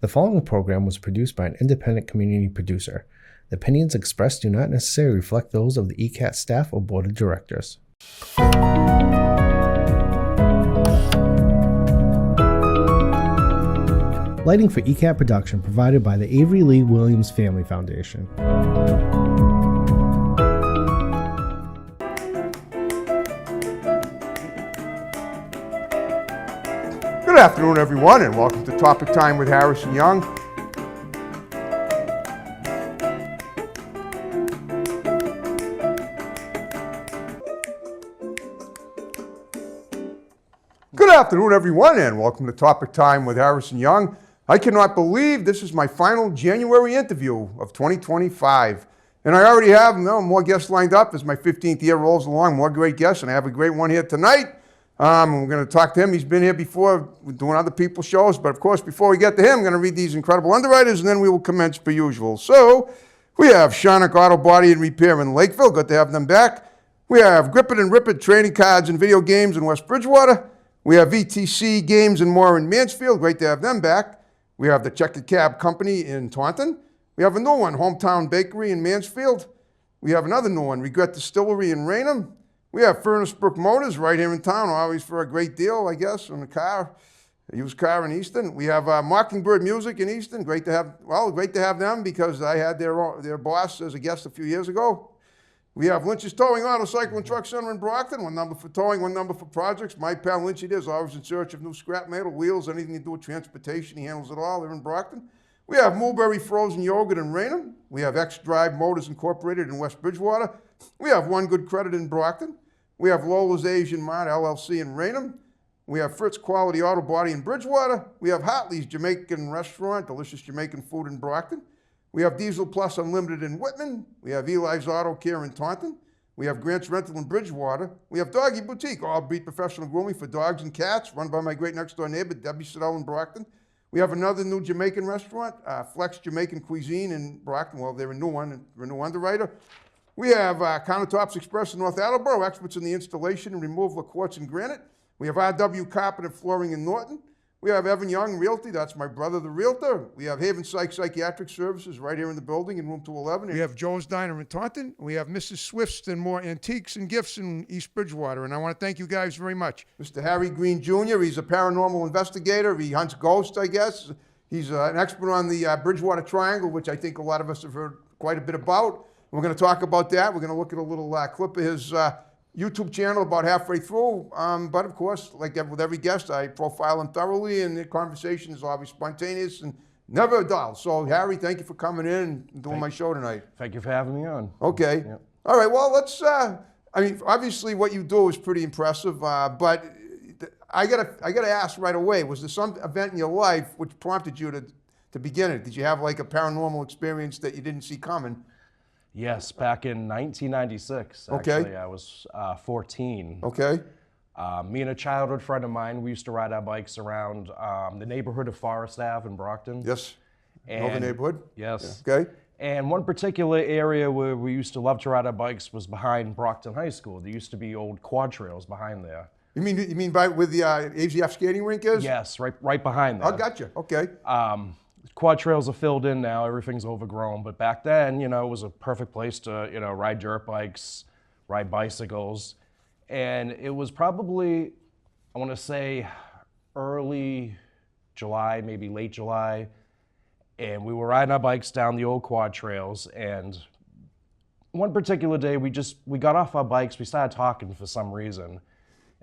The following program was produced by an independent community producer. The opinions expressed do not necessarily reflect those of the ECAT staff or board of directors. Lighting for ECAT production provided by the Avery Lee Williams Family Foundation. Good afternoon, everyone, and welcome to Topic Time with Harrison Young. Good afternoon, everyone, and welcome to Topic Time with Harrison Young. I cannot believe this is my final January interview of 2025. And I already have more guests lined up as my 15th year rolls along, more great guests, and I have a great one here tonight. We're going to talk to him. He's been here before doing other people's shows, but of course, before we get to him, I'm going to read these incredible underwriters, and then we will commence per usual. So, we have Shawnock Auto Body and Repair in Lakeville. Good to have them back. We have Grip It and Rip It Trading Cards and Video Games in West Bridgewater. We have VTC Games and More in Mansfield. Great to have them back. We have the Checkered Cab Company in Taunton. We have a new one, Hometown Bakery in Mansfield. We have another new one, Regret Distillery in Raynham. We have Furnace Brook Motors right here in town, always for a great deal, I guess, on a used car in Easton. We have Mockingbird Music in Easton. Great to have them because I had their boss as a guest a few years ago. We have Lynch's Towing Auto Cycle and Truck Center in Brockton. One number for towing, one number for projects. My pal Lynch it is, always in search of new scrap metal, wheels, anything to do with transportation. He handles it all. They're in Brockton. We have Mulberry Frozen Yogurt in Raynham. We have X Drive Motors Incorporated in West Bridgewater. We have One Good Credit in Brockton. We have Lola's Asian Mart LLC in Raynham. We have Fritz Quality Auto Body in Bridgewater. We have Hartley's Jamaican Restaurant, delicious Jamaican food in Brockton. We have Diesel Plus Unlimited in Whitman. We have Eli's Auto Care in Taunton. We have Grant's Rental in Bridgewater. We have Doggy Boutique, all breed professional grooming for dogs and cats, run by my great next door neighbor, Debbie Siddell in Brockton. We have another new Jamaican restaurant, Flex Jamaican Cuisine in Brockton. Well, they're a new one, they're a new underwriter. We have Countertops Express in North Attleboro, experts in the installation and removal of quartz and granite. We have RW Carpet and Flooring in Norton. We have Evan Young Realty, that's my brother, the realtor. We have Haven Psychiatric Services right here in the building in room 211. We have Joe's Diner in Taunton. We have Mrs. Swift's and More Antiques and Gifts in East Bridgewater, and I want to thank you guys very much. Mr. Harry Green Jr., he's a paranormal investigator. He hunts ghosts, I guess. He's an expert on the Bridgewater Triangle, which I think a lot of us have heard quite a bit about. We're going to talk about that. We're going to look at a little clip of his YouTube channel about halfway through. But of course, like with every guest, I profile him thoroughly, and the conversation is always spontaneous and never dull. So, Harry, thank you for coming in and doing my show tonight. Thank you for having me on. Okay. Yep. All right. Well, let's. Obviously, what you do is pretty impressive. But I gotta ask right away: was there some event in your life which prompted you to begin it? Did you have like a paranormal experience that you didn't see coming? Yes, back in 1996, okay. Actually, I was 14. Okay. Me and a childhood friend of mine, we used to ride our bikes around the neighborhood of Forest Ave in Brockton. Yes, know the neighborhood? Yes. Yeah. Okay. And one particular area where we used to love to ride our bikes was behind Brockton High School. There used to be old quad trails behind there. You mean by where the AZF skating rink is? Yes, right behind there. I gotcha, okay. Quad trails are filled in now, everything's overgrown, but back then, it was a perfect place to, ride dirt bikes, ride bicycles, and it was probably, I want to say, early July, maybe late July, and we were riding our bikes down the old quad trails, and one particular day, we got off our bikes, we started talking for some reason,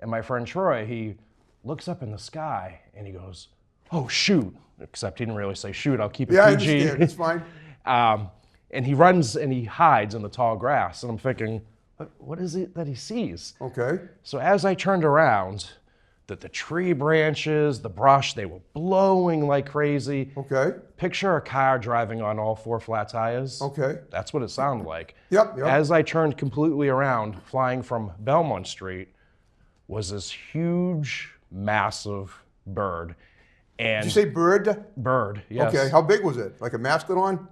and my friend Troy, he looks up in the sky, and he goes, "Oh, shoot." Except he didn't really say shoot, I'll keep it PG. Yeah, I understand, it's fine. And he runs and he hides in the tall grass. And I'm thinking, what is it that he sees? Okay. So as I turned around, the tree branches, the brush, they were blowing like crazy. Okay. Picture a car driving on all 4 flat tires. Okay. That's what it sounded like. Yep. As I turned completely around, flying from Belmont Street, was this huge, massive bird. And did you say bird? Bird, yes. Okay, how big was it? Like a mastodon?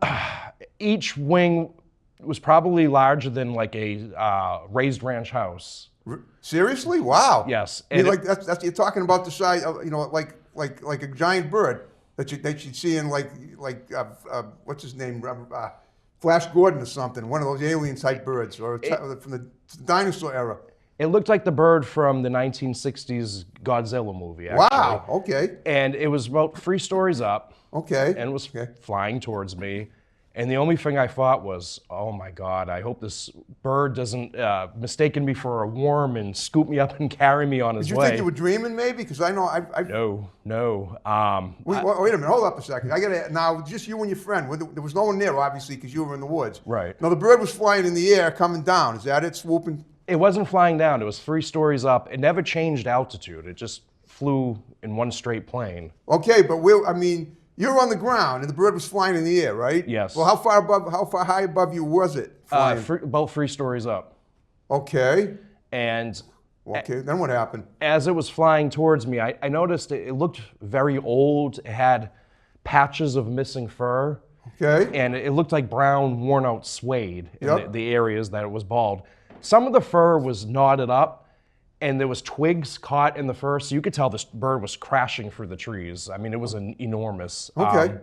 Each wing was probably larger than like a raised ranch house. Seriously? Wow. Yes. I mean, that's you're talking about the size of, like a giant bird. that you'd see in what's his name, Flash Gordon or something, one of those alien type birds, or from the dinosaur era. It looked like the bird from the 1960s Godzilla movie, actually. Wow. Okay. And it was about 3 stories up. Okay. And it was flying towards me. And the only thing I thought was, oh my God, I hope this bird doesn't mistaken me for a worm and scoop me up and carry me on his way. Did you think you were dreaming maybe? Because I know No. Wait a minute, hold up a second. I gotta, now, just you and your friend. There was no one there, obviously, because you were in the woods. Right. Now, the bird was flying in the air, coming down. Is that it, swooping? It wasn't flying down. It was 3 stories up. It never changed altitude. It just flew in one straight plane. Okay, but you're on the ground, and the bird was flying in the air, right? Yes. Well, how far high above you was it flying? About 3 stories up. Okay. And okay, then what happened? as it was flying towards me, I noticed it looked very old. It had patches of missing fur. Okay. And it looked like brown, worn out suede in Yep. the areas that it was bald. Some of the fur was knotted up, and there was twigs caught in the fur, so you could tell this bird was crashing through the trees. I mean, it was enormous. Okay.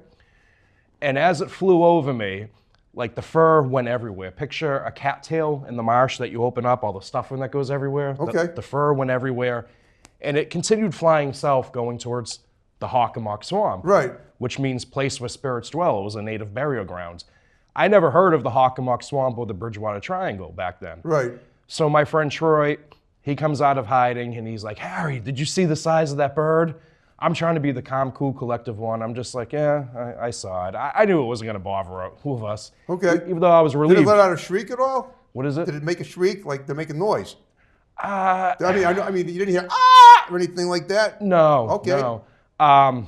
And as it flew over me, like the fur went everywhere. Picture a cattail in the marsh that you open up, all the stuffing that goes everywhere. Okay. The fur went everywhere. And it continued flying south, going towards the Hockomock Swamp. Right. Which means place where spirits dwell. It was a native burial ground. I never heard of the Hockomock Swamp or the Bridgewater Triangle back then. Right. So my friend Troy, he comes out of hiding and he's like, Harry, did you see the size of that bird? I'm trying to be the calm, cool, collective one. I'm just like, yeah, I saw it. I knew it wasn't going to bother who of us. Okay. Even though I was Did relieved. it let out a shriek at all? What is it? Did it make a shriek, like to make a noise? Uh, I mean, you didn't hear ah or anything like that? no. Okay. No.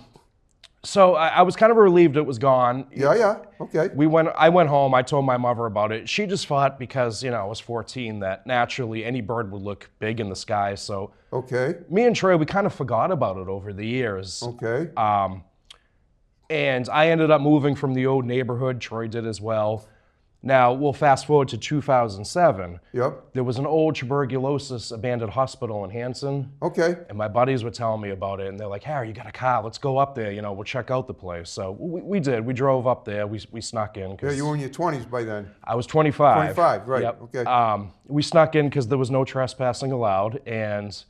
So I was kind of relieved it was gone. Yeah. Okay. I went home, I told my mother about it. She just thought because, I was 14 that naturally any bird would look big in the sky. So Okay. me and Troy, we kind of forgot about it over the years. Okay. And I ended up moving from the old neighborhood. Troy did as well. Now, we'll fast forward to 2007. Yep. There was an old tuberculosis abandoned hospital in Hanson. Okay. And my buddies were telling me about it, and they're like, Harry, you got a car, let's go up there, we'll check out the place. So we did, we drove up there, we snuck in. Yeah, you were in your 20s by then. I was 25. 25, right, Yep. okay. We snuck in because there was no trespassing allowed, and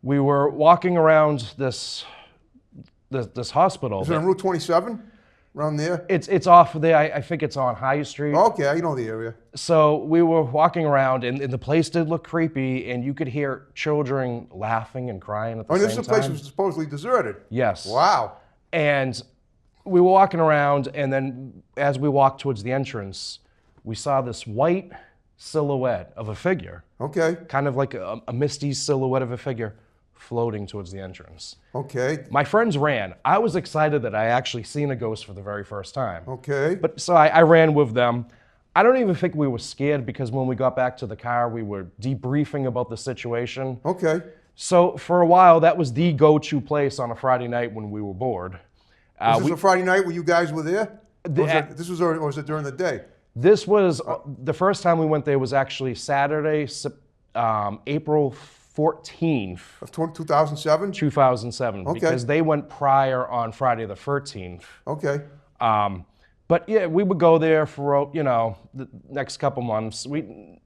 we were walking around this hospital. Is it on Route 27? Around there? It's off of there, I think it's on High Street. Okay, you know the area. So we were walking around, and the place did look creepy, and you could hear children laughing and crying at the same time. This place was supposedly deserted. Yes. Wow. And we were walking around, and then as we walked towards the entrance, we saw this white silhouette of a figure, Okay. kind of like a misty silhouette of a figure floating towards the entrance. Okay. My friends ran. I was excited that I actually seen a ghost for the very first time. Okay. But so I ran with them. I don't even think we were scared because when we got back to the car, we were debriefing about the situation. Okay. So for a while, that was the go-to place on a Friday night when we were bored. Was this a Friday night when you guys were there? Or was it during the day? This was, the first time we went there was actually Saturday, April 14th. Of 2007? 2007, Okay. because they went prior on Friday the 13th. Okay. But yeah, we would go there for, the next couple months. We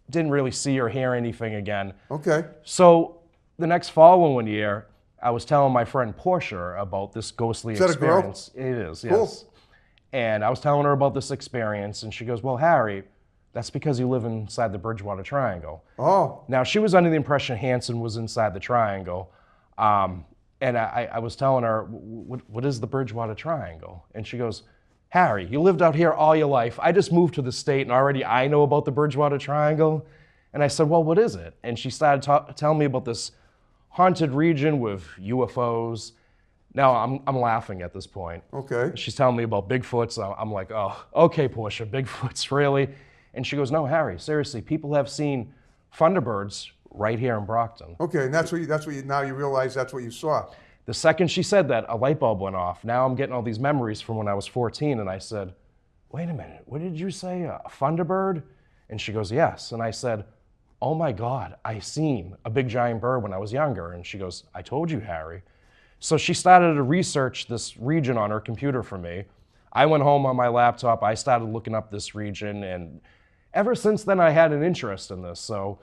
didn't really see or hear anything again. Okay. So the next following year, I was telling my friend Portia about this ghostly that a girl? experience. It is, Cool. yes. And I was telling her about this experience, and she goes, well, Harry, that's because you live inside the Bridgewater Triangle. Oh. Now, she was under the impression Hanson was inside the triangle. And I was telling her, what is the Bridgewater Triangle? And she goes, Harry, you lived out here all your life. I just moved to the state, and already I know about the Bridgewater Triangle. And I said, well, what is it? And she started telling me about this haunted region with UFOs. Now, I'm laughing at this point. Okay. She's telling me about Bigfoots. I'm like, oh, okay, Portia, Bigfoots, really? And she goes, no, Harry, seriously, people have seen Thunderbirds right here in Brockton. Okay, and now you realize that's what you saw. The second she said that, a light bulb went off. Now I'm getting all these memories from when I was 14, and I said, wait a minute, what did you say, a Thunderbird? And she goes, yes. And I said, oh my God, I seen a big giant bird when I was younger. And she goes, I told you, Harry. So she started to research this region on her computer for me. I went home on my laptop, I started looking up this region, and ever since then I had an interest in this. So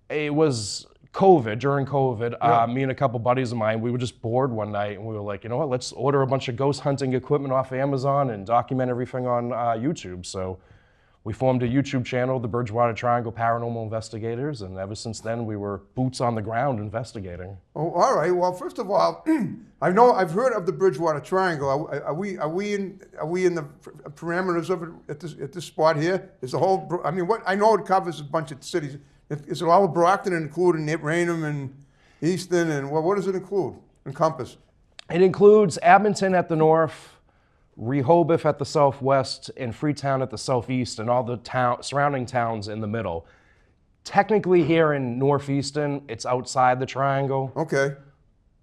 it was during COVID, me and a couple buddies of mine, we were just bored one night and we were like, you know what, let's order a bunch of ghost hunting equipment off Amazon and document everything on YouTube. So we formed a YouTube channel, the Bridgewater Triangle Paranormal Investigators, and ever since then we were boots on the ground investigating. Oh, all right. Well, first of all, I've heard of the Bridgewater Triangle. Are we in the parameters of it at this spot here? Is the whole? I mean, what I know it covers a bunch of cities. Is it all of Brockton, including Raynham and Easton, and what does it encompass? It includes Abington at the north, Rehoboth at the southwest, and Freetown at the southeast, and all the surrounding towns in the middle. Technically here in Northeastern, it's outside the triangle. Okay.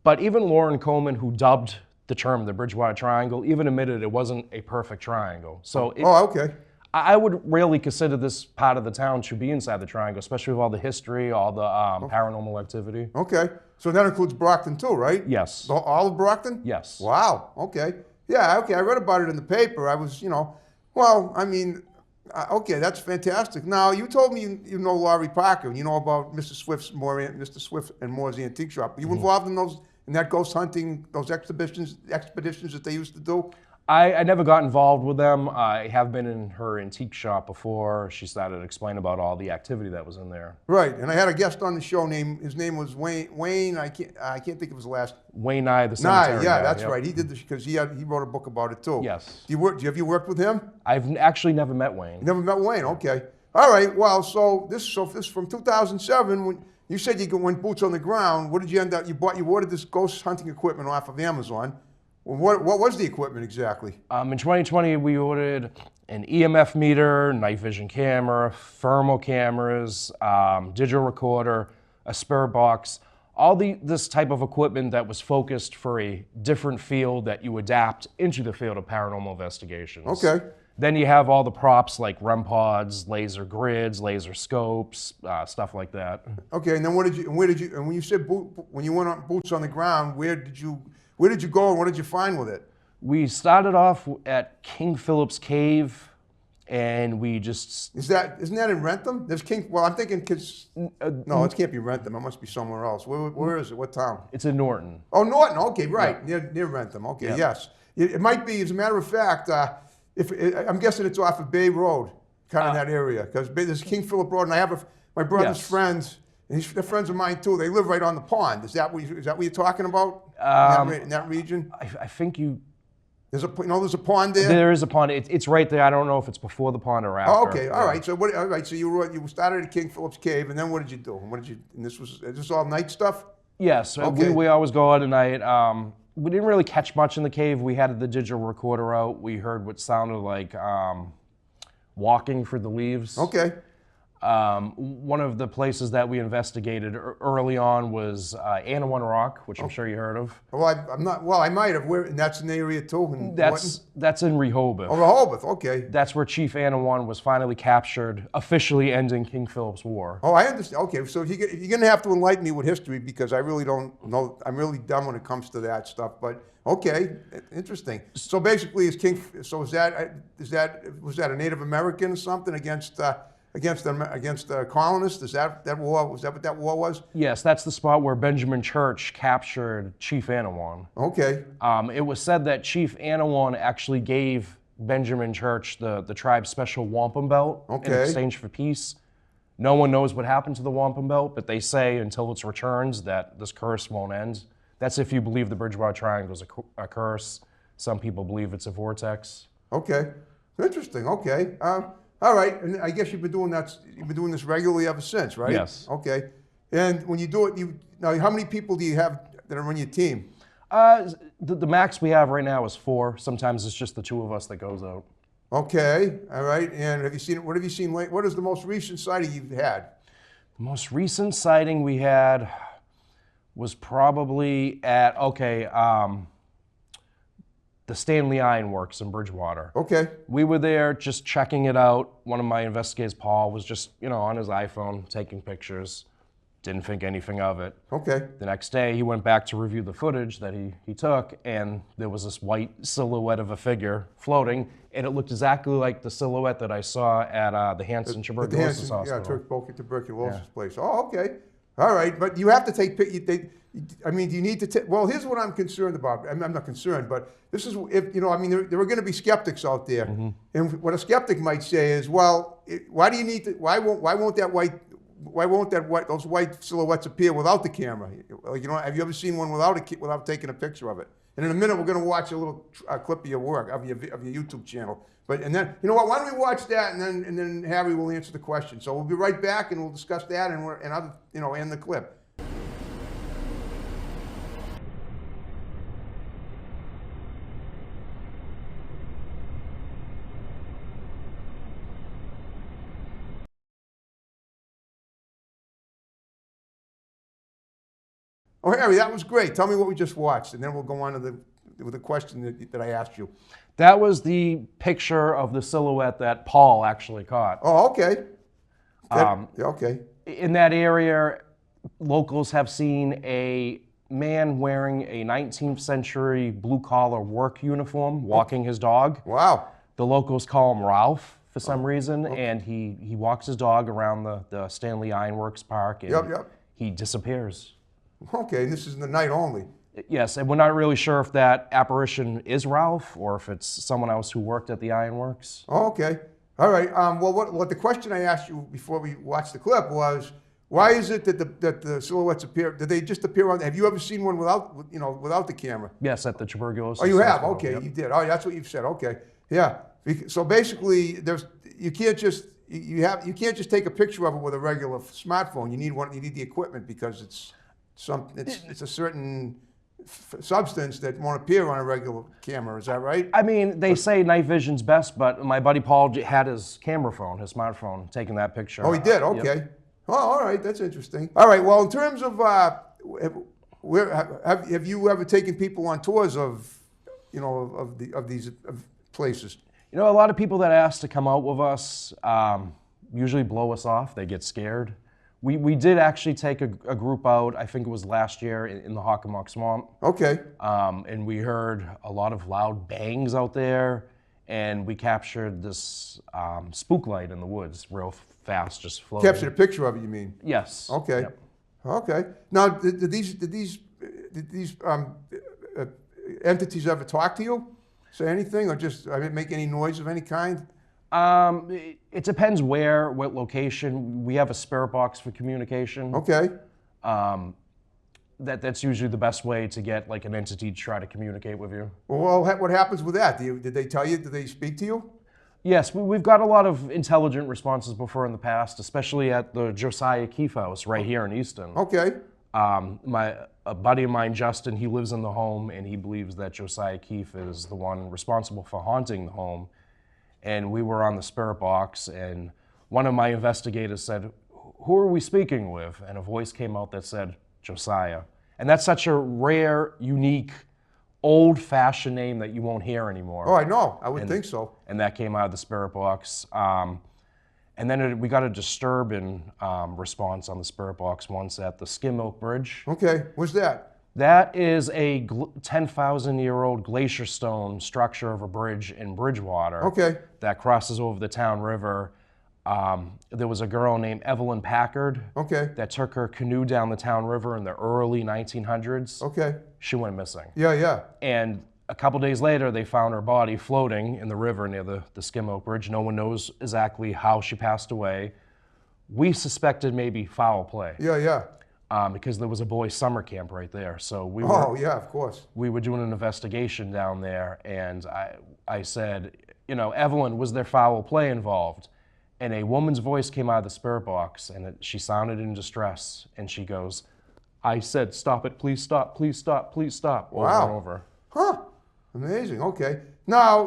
But even Lauren Coleman, who dubbed the term the Bridgewater Triangle, even admitted it wasn't a perfect triangle. So okay. I would really consider this part of the town should be inside the triangle, especially with all the history, all the paranormal activity. Okay. So that includes Brockton too, right? Yes. All of Brockton? Yes. Wow. Okay. Yeah, okay. I read about it in the paper. I was, okay, that's fantastic. Now, you told me you know Laurie Parker, and you know about Mr. Swift and Moore's Antique Shop. Were you involved in that ghost hunting, those expeditions that they used to do? I never got involved with them. I have been in her antique shop before. She started to explain about all the activity that was in there. Right, and I had a guest on the show his name was Wayne. I can't think of his last. Wayne Nye, the cemetery guy. That's yep. right. He did this because he wrote a book about it too. Yes. Have you worked with him? I've actually never met Wayne. You never met Wayne? Okay. All right. Well, so this from 2007 when you said you went boots on the ground. What did you end up? You ordered this ghost hunting equipment off of Amazon. What was the equipment exactly? In 2020, we ordered an EMF meter, night vision camera, thermal cameras, digital recorder, a spirit box, all this type of equipment that was focused for a different field that you adapt into the field of paranormal investigations. Okay. Then you have all the props like REM pods, laser grids, laser scopes, stuff like that. Okay, and then when you said when you went on boots on the ground, where did you go and what did you find with it? We started off at King Philip's Cave, and we just... Isn't that in Rentham? There's well, I'm thinking, no, it can't be Rentham. It must be somewhere else. Where is it? What town? It's in Norton. Oh, Norton. Okay, right. Yeah. Near Rentham. Okay, yeah. Yes. It might be, as a matter of fact, I'm guessing it's off of Bay Road, kind of that area, because there's King Philip Road, and I have my brother's friends, and they're friends of mine too. They live right on the pond. Is that what you're talking about? In that region? I think you... There's a pond there? There is a pond. It's right there. I don't know if it's before the pond or after. Oh, okay. All right. So all right. So you started at King Philip's Cave, and then what did you do? And is this all night stuff? Yes. Okay. We always go out at night. We didn't really catch much in the cave. We had the digital recorder out. We heard what sounded like walking through the leaves. Okay. One of the places that we investigated early on was Anawan Rock, which I'm sure you heard of. Well, I'm not. Well, I might have. And that's in the area too. That's in Rehoboth. Oh, Rehoboth. Okay. That's where Chief Anawan was finally captured, officially ending King Philip's War. Oh, I understand. Okay, so you're going to have to enlighten me with history because I really don't know. I'm really dumb when it comes to that stuff. But okay, interesting. So basically, was that a Native American or something against the colonists? Is that war? Was that what that war was? Yes, that's the spot where Benjamin Church captured Chief Anawan. Okay. It was said that Chief Anawan actually gave Benjamin Church the tribe's special wampum belt in exchange for peace. No one knows what happened to the wampum belt, but they say until it returns that this curse won't end. That's if you believe the Bridgewater Triangle is a curse. Some people believe it's a vortex. Okay. Interesting. Okay. All right, and I guess you've been doing this regularly ever since, right? Yes. Okay. And when you do it, now how many people do you have that are on your team? The max we have right now is 4. Sometimes it's just the 2 of us that goes out. Okay. All right. And what have you seen late? What is the most recent sighting you've had? The most recent sighting we had was probably at the Stanley Iron Works in Bridgewater. Okay. We were there just checking it out. One of my investigators, Paul, was just, on his iPhone taking pictures. Didn't think anything of it. Okay. The next day, he went back to review the footage that he took, and there was this white silhouette of a figure floating, and it looked exactly like the silhouette that I saw at the Hanson Tuberculosis Hospital. Yeah, tuberculosis place. Oh, okay. All right, but you have to take, I mean, do you need to take, well, here's what I'm concerned about. I'm not concerned, but this is, if you know, I mean, there are going to be skeptics out there. And what a skeptic might say is, well, why do you need to, why won't those white silhouettes appear without the camera? Like, you know, have you ever seen one without taking a picture of it? And in a minute, we're going to watch a little clip of your work, of your YouTube channel. And then, you know what? Why don't we watch that, and then Harry will answer the question. So we'll be right back, and we'll discuss that and other, you know, and the clip. Oh, Harry, that was great. Tell me what we just watched, and then we'll go on to the question that I asked you. That was the picture of the silhouette that Paul actually caught. Oh, okay. Okay. In that area, locals have seen a man wearing a 19th century blue-collar work uniform walking his dog. Wow. The locals call him Ralph for some reason, and he walks his dog around the Stanley Ironworks Park, and he disappears. Okay, and this is in the night only. Yes, and we're not really sure if that apparition is Ralph or if it's someone else who worked at the ironworks. Oh, okay. All right. Well, what the question I asked you before we watched the clip was, why is it that the silhouettes appear? Did they just appear on? Have you ever seen one without the camera? Yes, at the tuberculosis. Oh, you have. Hospital. Okay, Yep. you did. Oh, that's what you've said. Okay. Yeah. So basically, you can't just take a picture of it with a regular smartphone. You need the equipment because it's a certain substance that won't appear on a regular camera. Is that right? I mean, they say night vision's best, but my buddy Paul had his camera phone, his smartphone, taking that picture. Oh, he did? Okay. Yep. Oh, all right. That's interesting. All right. Well, in terms of, have you ever taken people on tours of these places? You know, a lot of people that ask to come out with us usually blow us off. They get scared. We did actually take a group out, I think it was last year, in the Hockomock Swamp. Okay. And we heard a lot of loud bangs out there, and we captured this spook light in the woods real fast, just floating. Captured a picture of it, you mean? Yes. Okay. Yep. Okay. Now, did these entities ever talk to you? Say anything, or just make any noise of any kind? It depends what location. We have a spirit box for communication. Okay. That's usually the best way to get like an entity to try to communicate with you. Well, what happens with that? Did they tell you? Did they speak to you? Yes, we've got a lot of intelligent responses before in the past, especially at the Josiah Keefe house right here in Easton. Okay. A buddy of mine, Justin, he lives in the home, and he believes that Josiah Keefe is the one responsible for haunting the home. And we were on the spirit box, and one of my investigators said, "Who are we speaking with?" And a voice came out that said, "Josiah." And that's such a rare, unique, old-fashioned name that you won't hear anymore. Oh, I know. I would think so. And that came out of the spirit box. And then we got a disturbing response on the spirit box once at the Skim Milk Bridge. Okay. What's that? That is a 10,000-year-old glacier stone structure of a bridge in Bridgewater. Okay. That crosses over the town river. There was a girl named Evelyn Packard. Okay. That took her canoe down the town river in the early 1900s. Okay. She went missing. Yeah. And a couple days later, they found her body floating in the river near the Skim Oak Bridge. No one knows exactly how she passed away. We suspected maybe foul play. Yeah. Because there was a boys' summer camp right there. So we yeah, of course. We were doing an investigation down there, and I said, Evelyn, was there foul play involved? And a woman's voice came out of the spirit box, and she sounded in distress, and she goes, "I said, stop it, please stop, please stop, please stop," over and over. Huh. Amazing. Okay. Now,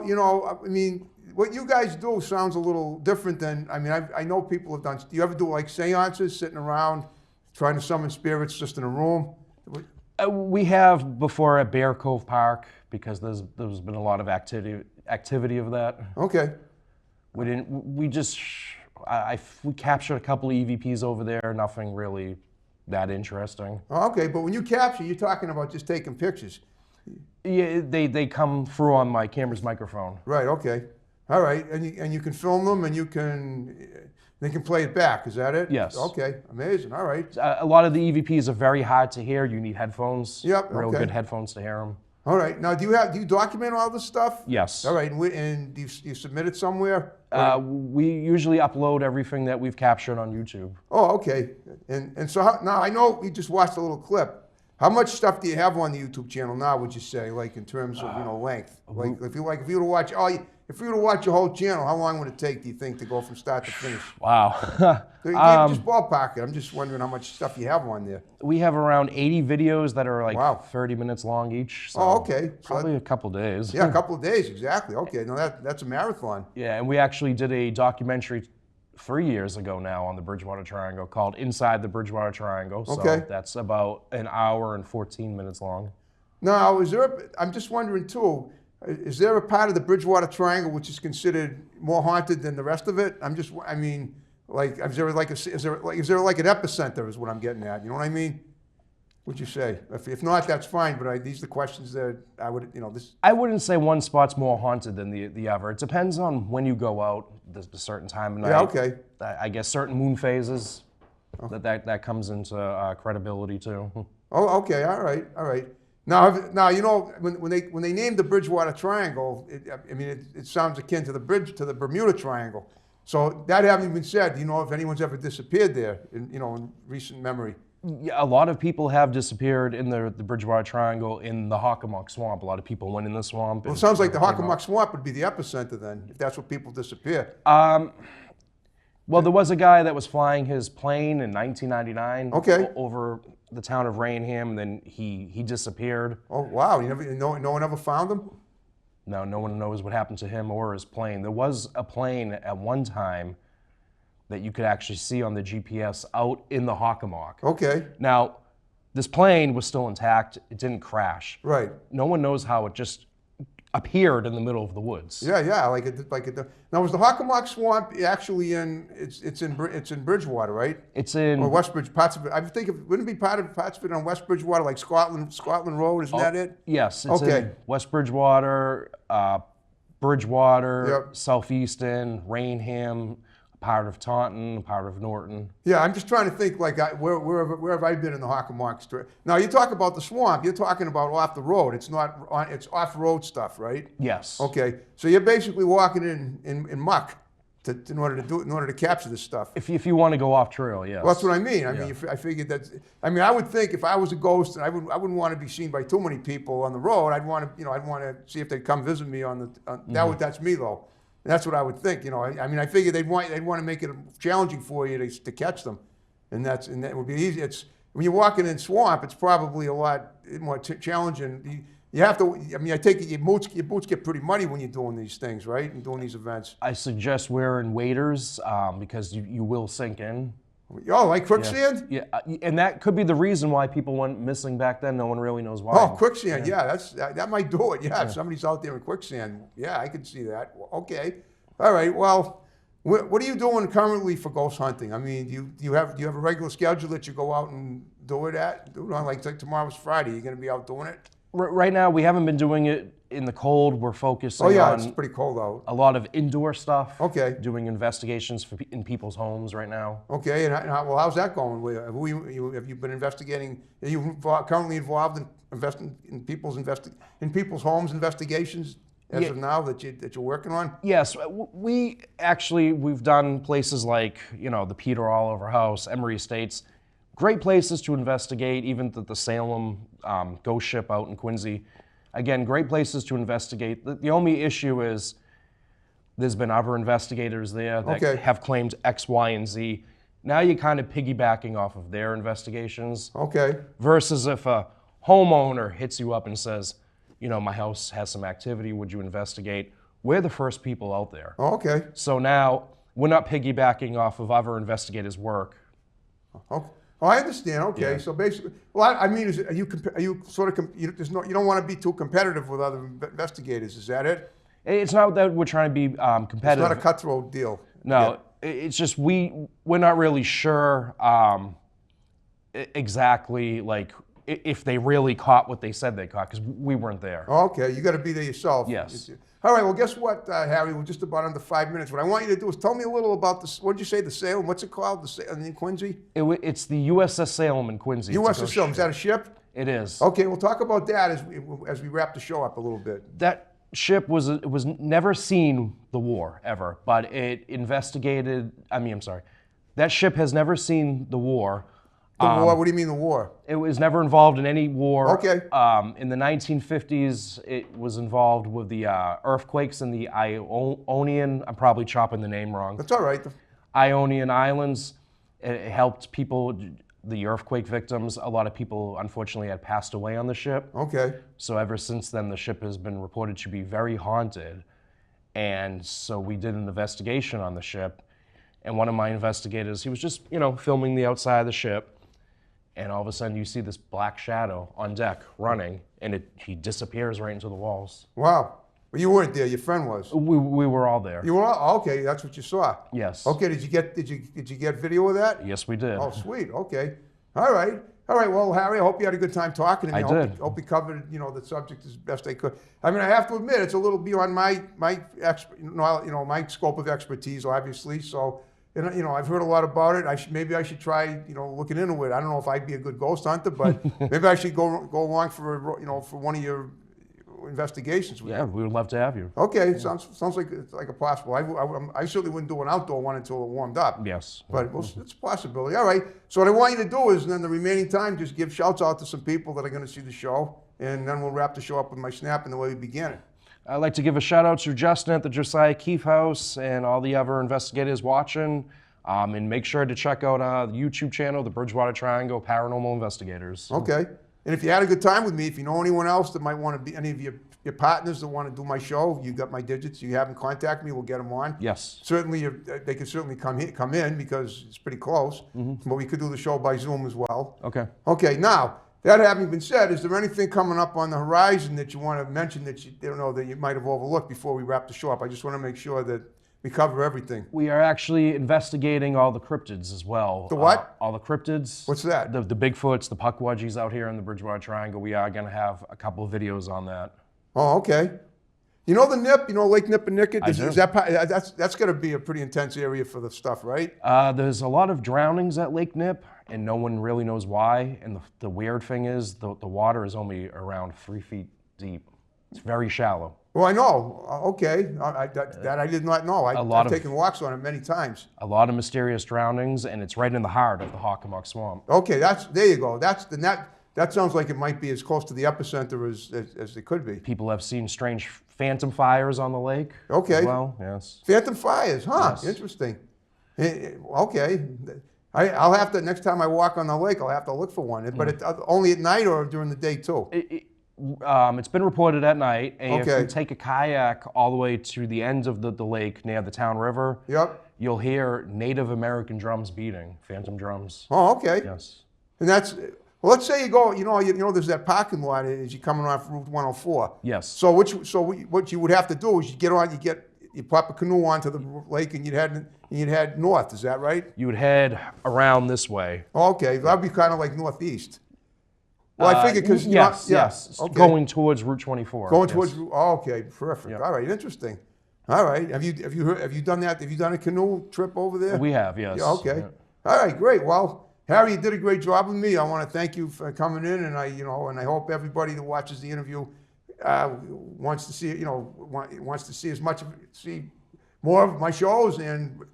what you guys do sounds a little different than, I know people have done, do you ever do like seances, sitting around, trying to summon spirits just in a room? We have before at Bear Cove Park, because there's been a lot of activity of that. Okay. We captured a couple of EVPs over there, nothing really that interesting. Oh, okay, but when you capture, you're talking about just taking pictures. Yeah, they come through on my camera's microphone. Right, okay. All right, and you can film them and they can play it back, is that it? Yes. Okay, amazing, all right. A lot of the EVPs are very hard to hear. You need headphones. Yep, Real okay. good headphones to hear them. All right, now do you document all this stuff? Yes. All right, and do you submit it somewhere? We usually upload everything that we've captured on YouTube. Oh, okay. And so now I know we just watched a little clip. How much stuff do you have on the YouTube channel now? Would you say, like in terms of length? Like if you were to watch if you were to watch your whole channel, how long would it take? Do you think to go from start to finish? Wow. Just ballpark it. I'm just wondering how much stuff you have on there. We have around 80 videos that are like Wow. 30 minutes long each. So Oh, okay. So probably a couple days. yeah, a couple of days exactly. Okay, now that's a marathon. Yeah, and we actually did a documentary 3 years ago now on the Bridgewater Triangle called Inside the Bridgewater Triangle. So Okay. that's about an hour and 14 minutes long. Now, I'm just wondering too, is there a part of the Bridgewater Triangle which is considered more haunted than the rest of it? Like, is there like an epicenter is what I'm getting at, you know what I mean? Would you say? If not, that's fine, but these are the questions that I would, I wouldn't say one spot's more haunted than the other. It depends on when you go out, the certain time of night. Yeah, okay. I guess certain moon phases, that comes into credibility too. Oh, okay, all right. Now, when they named the Bridgewater Triangle, it sounds akin to the Bermuda Triangle. So that having been said, do you know if anyone's ever disappeared there in recent memory? Yeah, a lot of people have disappeared in the Bridgewater Triangle in the Hockomock Swamp. A lot of people went in the swamp. Well, it sounds like the Hockomock Swamp would be the epicenter then, if that's where people disappear. Well, there was a guy that was flying his plane in 1999 Okay. over the town of Rainham, and then he disappeared. Oh, wow. No one ever found him? No one knows what happened to him or his plane. There was a plane at one time that you could actually see on the GPS out in the Hockomock. Okay. Now, this plane was still intact. It didn't crash. Right. No one knows how it just appeared in the middle of the woods. Yeah. Now, was the Hockomock Swamp actually it's in Bridgewater, right? It's in Or Westbridge, parts of it. I think wouldn't it be parts of it on West Bridgewater, like Scotland Road, isn't that it? Yes, it's Okay. in West Bridgewater, Bridgewater, Yep. South Easton, Rainham, a part of Taunton, a part of Norton. Yeah, I'm just trying to think like where have I been in the Hockomock Street? Now you talk about the swamp. You're talking about off the road. It's not on. It's off-road stuff, right? Yes. Okay, so you're basically walking in muck in order to capture this stuff. If you want to go off trail, yes. Well, that's what I mean. I figured that. I would think if I was a ghost, and I wouldn't want to be seen by too many people on the road. I'd want to see if they'd come visit me that's me though. And that's what I would think. I figured they'd want to make it challenging for you to catch them, and that would be easy. It's when you're walking in swamp, it's probably a lot more challenging. You have to. I take it your boots get pretty muddy when you're doing these things, right? And doing these events. I suggest wearing waders because you will sink in. Oh, like quicksand? Yeah, and that could be the reason why people went missing back then. No one really knows why. Oh, quicksand. Yeah, that might do it. Yeah, if somebody's out there in quicksand. Yeah, I can see that. Okay. All right. Well, what are you doing currently for ghost hunting? Do you have a regular schedule that you go out and do it at? Like tomorrow's Friday. You're going to be out doing it? Right now, we haven't been doing it in the cold. We're focusing on it's pretty cold out. a lot of indoor stuff. Okay. Doing investigations in people's homes right now. Okay, and how's that going? Have you been investigating? Are you currently involved in investing in people's homes investigations as of now that you're working on? Yes, we've done places like the Peter Oliver House, Emery Estates, great places to investigate. Even the Salem ghost ship out in Quincy. Again, great places to investigate. The only issue is there's been other investigators there that have claimed X, Y, and Z. Now you're kind of piggybacking off of their investigations. Okay. Versus if a homeowner hits you up and says, my house has some activity, would you investigate? We're the first people out there. Okay. So now we're not piggybacking off of other investigators' work. Okay. Oh, I understand. Okay, Yeah. so basically, you don't want to be too competitive with other investigators? Is that it? It's not that we're trying to be competitive. It's not a cutthroat deal. No, it's just we're not really sure exactly like if they really caught what they said they caught, because we weren't there. Okay, you got to be there yourself. Yes. All right, well, guess what, Harry? We're just about under 5 minutes. What I want you to do is tell me a little about this. What did you say, the Salem? What's it called? In Quincy? It's the USS Salem in Quincy. USS Salem. Is that a ship? It is. Okay, we'll talk about that as we wrap the show up a little bit. That ship was never seen the war ever, but it investigated. I'm sorry. That ship has never seen the war. The war? What do you mean the war? It was never involved in any war. Okay. In the 1950s, it was involved with the earthquakes in the Ionian. I'm probably chopping the name wrong. That's all right. Ionian Islands. It helped people, the earthquake victims. A lot of people, unfortunately, had passed away on the ship. Okay. So ever since then, the ship has been reported to be very haunted. And so we did an investigation on the ship. And one of my investigators, he was just, filming the outside of the ship. And all of a sudden, you see this black shadow on deck running, and he disappears right into the walls. Wow. Well, you weren't there. Your friend was. We were all there. You were all, okay. That's what you saw. Yes. Okay. Did you get video of that? Yes, we did. Oh, sweet. Okay. All right. Well, Harry, I hope you had a good time talking to me. I did. Hope you covered, the subject as best I could. I have to admit, it's a little beyond my scope of expertise, obviously. So. And I've heard a lot about it. Maybe I should try, looking into it. I don't know if I'd be a good ghost hunter, but maybe I should go along for one of your investigations. Yeah, we would love to have you. Okay, sounds like it's like a possible. I certainly wouldn't do an outdoor one until it warmed up. Yes. But it's a possibility. All right. So what I want you to do is, then the remaining time, just give shouts out to some people that are going to see the show, and then we'll wrap the show up with my snap and the way we began it. I'd like to give a shout out to Justin at the Josiah Keefe House and all the other investigators watching. And make sure to check out the YouTube channel, the Bridgewater Triangle Paranormal Investigators. Okay. And if you had a good time with me, if you know anyone else that might want to be, any of your partners that want to do my show, you got my digits. You haven't contacted me, we'll get them on. Yes. Certainly, they can certainly come in because it's pretty close. Mm-hmm. But we could do the show by Zoom as well. Okay. Okay. Now, that having been said, is there anything coming up on the horizon that you want to mention that that you might have overlooked before we wrap the show up? I just want to make sure that we cover everything. We are actually investigating all the cryptids as well. The what? All the cryptids. What's that? The Bigfoots, the Puckwudgies out here in the Bridgewater Triangle. We are going to have a couple of videos on that. Oh, okay. You know the Nip? Lake Nippanicket? I do. That's got to be a pretty intense area for the stuff, right? There's a lot of drownings at Lake Nip, and no one really knows why. And the weird thing is the water is only around 3 feet deep. It's very shallow. Well, I know. Okay. That I did not know. I've taken walks on it many times. A lot of mysterious drownings, and it's right in the heart of the Hockomock Swamp. Okay, there you go. That sounds like it might be as close to the epicenter as it could be. People have seen strange phantom fires on the lake. Okay. As well, yes. Phantom fires, huh? Yes. Interesting. Okay. I'll have to, next time I walk on the lake, I'll have to look for one. But only at night or during the day too? It's been reported at night, and Okay. if you take a kayak all the way to the end of the lake near the town river, Yep. you'll hear Native American drums beating, phantom drums. Oh, okay. Yes. And let's say you go, there's that parking lot as you're coming off Route 104. Yes. So what you would have to do is you pop a canoe onto the lake and you'd head north. Is that right? You would head around this way. Oh, okay, that'd be kind of like northeast. Well, I figured because yes, okay. Going towards Route 24. Going yes. towards. Oh, okay, perfect. Yep. All right, interesting. All right, have you done that? Have you done a canoe trip over there? We have, yes. Yeah, okay. Yeah. All right, great. Well, Harry, you did a great job with me. I want to thank you for coming in, and I hope everybody that watches the interview wants to see see more of my shows. And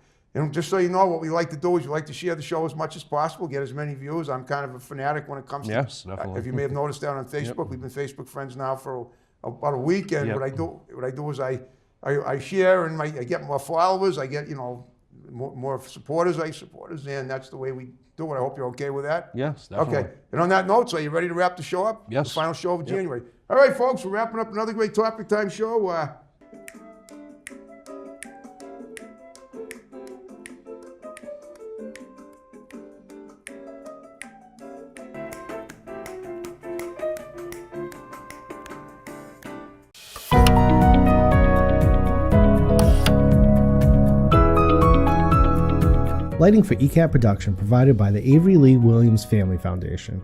just so you know, what we like to do is we like to share the show as much as possible, get as many views. I'm kind of a fanatic when it comes to. Yes, definitely. If you may have noticed that on Facebook, Yep. we've been Facebook friends now for about a week. And Yep. what I do is I share, and I get more followers. I get more supporters, and that's the way we do it. I hope you're okay with that. Yes, definitely. Okay. And on that note, so are you ready to wrap the show up? Yes. The final show of January. All right, folks, we're wrapping up another great Topic Time show. Lighting for ECAT production provided by the Avery Lee Williams Family Foundation.